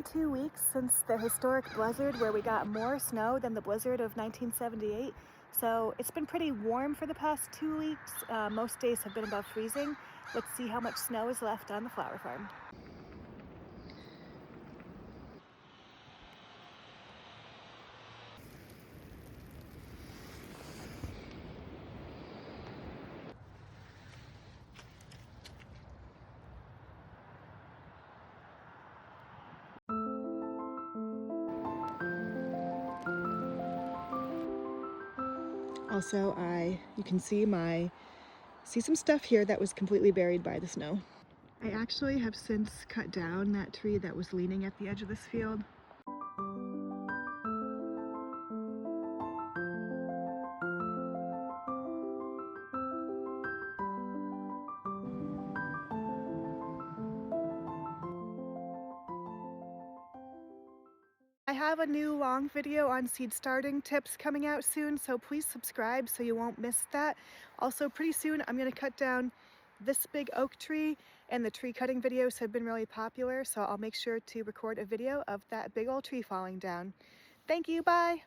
been 2 weeks since the historic blizzard where we got more snow than the blizzard of 1978. So it's been pretty warm for the past 2 weeks. Most days have been above freezing. Let's see how much snow is left on the flower farm. Also, you can see some stuff here that was completely buried by the snow. I actually have since cut down that tree that was leaning at the edge of this field. I have a new long video on seed starting tips coming out soon, so please subscribe so you won't miss that. Also, pretty soon I'm going to cut down this big oak tree, and the tree cutting videos have been really popular, so I'll make sure to record a video of that big old tree falling down. Thank you, bye!